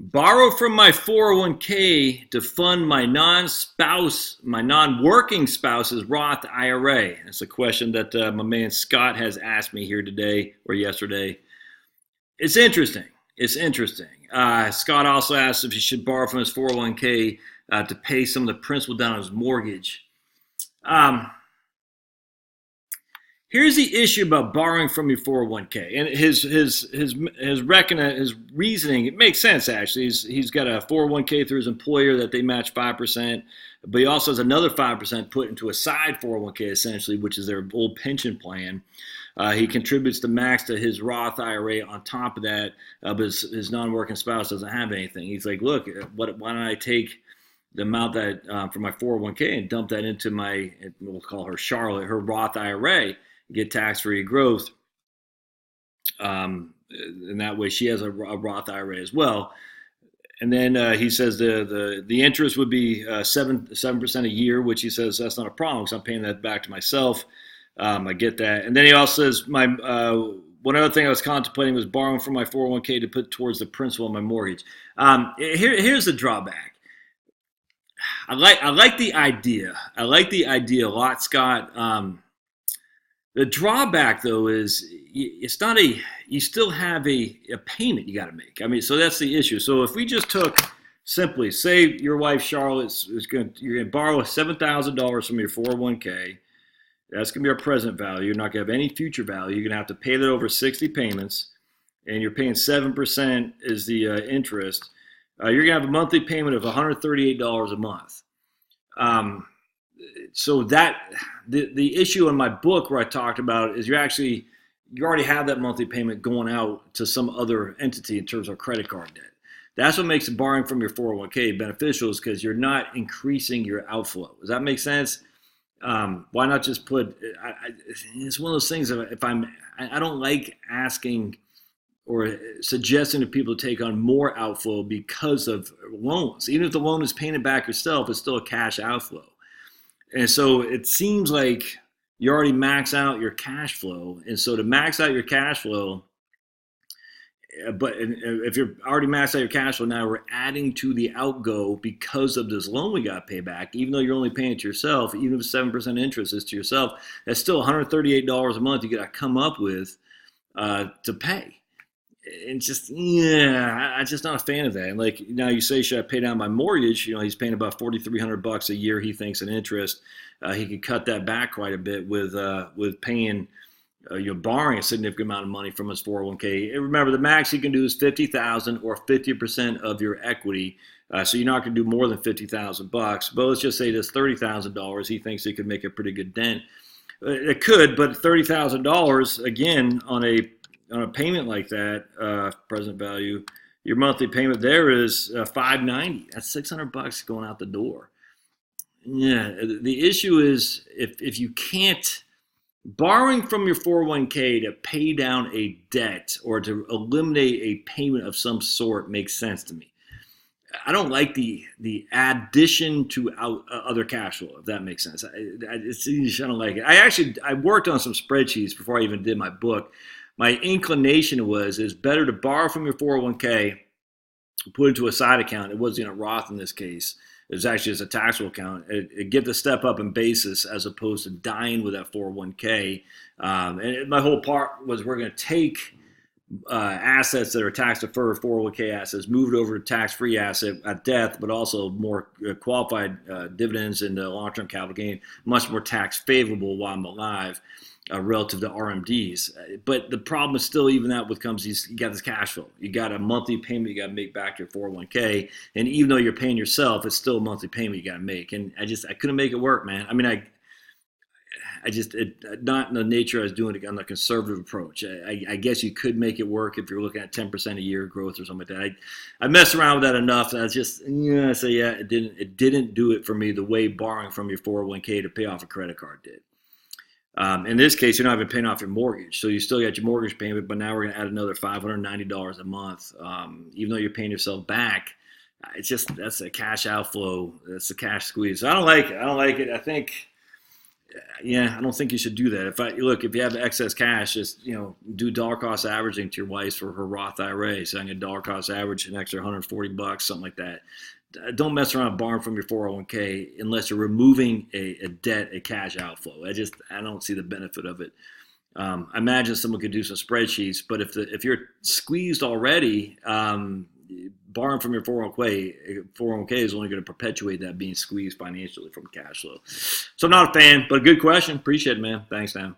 Borrow from my 401k to fund my non-working spouse's Roth IRA. That's a question that my man Scott has asked me here today or yesterday. It's interesting. It's interesting. Scott also asked if he should borrow from his 401k to pay some of the principal down on his mortgage. Um, Here's the issue about borrowing from your 401k, and his reasoning. It makes sense actually. He's got a 401k through his employer that they match 5%, but he also has another 5% put into a side 401k essentially, which is their old pension plan. He contributes the max to his Roth IRA on top of that, but his non-working spouse doesn't have anything. He's like, look, why don't I take the amount that from my 401k and dump that into my, we'll call her Charlotte, her Roth IRA, get tax-free growth, and that way she has a Roth IRA as well. And then he says the interest would be 7% a year, which he says that's not a problem because I'm paying that back to myself. I get that. And then he also says one other thing I was contemplating was borrowing from my 401k to put towards the principal of my mortgage. Here's the drawback. I like the idea. I like the idea a lot, Scott. The drawback, though, is it's not you still have a payment you got to make. I mean, so that's the issue. So if we just took simply, say your wife Charlotte you're going to borrow $7,000 from your 401k. That's going to be our present value. You're not going to have any future value. You're going to have to pay that over 60 payments, and you're paying 7% is the interest. You're going to have a monthly payment of $138 a month. So that the issue in my book where I talked about is you already have that monthly payment going out to some other entity in terms of credit card debt. That's what makes borrowing from your 401k beneficial, is because you're not increasing your outflow. Does that make sense? Why not just put? It's one of those things. I don't like asking or suggesting to people to take on more outflow because of loans. Even if the loan is paying it back yourself, it's still a cash outflow. And so it seems like you already max out your cash flow. And so to max out your cash flow, but if you're already maxed out your cash flow, now we're adding to the outgo because of this loan we got to pay back. Even though you're only paying it to yourself, even if 7% interest is to yourself, that's still $138 a month you got to come up with to pay. And I'm just not a fan of that. And like now, you say, should I pay down my mortgage? He's paying about $4,300 a year. He thinks in interest. He could cut that back quite a bit with paying, borrowing a significant amount of money from his 401k. And remember, the max you can do is $50,000 or 50% of your equity. So you're not going to do more than $50,000. But let's just say this $30,000. He thinks he could make a pretty good dent. It could, but $30,000 again on a payment like that, present value, your monthly payment there is $590. That's $600 going out the door. Yeah, the issue is if you can't borrowing from your 401k to pay down a debt or to eliminate a payment of some sort makes sense to me. I don't like the addition to other cash flow, if that makes sense. I don't like it. I worked on some spreadsheets before I even did my book. My inclination is better to borrow from your 401k, put into a side account. It wasn't a Roth in this case. It was actually just a taxable account. It get the step up in basis as opposed to dying with that 401k. And my whole part was we're going to take assets that are tax deferred 401k assets, move it over to tax free asset at death, but also more qualified dividends and long-term capital gain, much more tax favorable while I'm alive. Relative to RMDs. But the problem is still, even that with comes, you got this cash flow. You got a monthly payment you got to make back to your 401k. And even though you're paying yourself, it's still a monthly payment you got to make. And I couldn't make it work, man. I mean, not in the nature I was doing it on the conservative approach. I guess you could make it work if you're looking at 10% a year growth or something like that. I messed around with that enough. And it didn't do it for me the way borrowing from your 401k to pay off a credit card did. In this case, you're not even paying off your mortgage. So you still got your mortgage payment, but now we're going to add another $590 a month. Even though you're paying yourself back, that's a cash outflow. That's a cash squeeze. So I don't like it. I think Yeah, I don't think you should do that. If you have excess cash, just do dollar cost averaging to your wife for her Roth IRA, saying a dollar cost average an extra $140, something like that. Don't mess around borrowing from your 401k unless you're removing a debt, a cash outflow. I don't see the benefit of it. I imagine someone could do some spreadsheets, but if you're squeezed already, borrowing from your 401k is only going to perpetuate that being squeezed financially from cash flow. So I'm not a fan, but a good question. Appreciate it, man. Thanks, now.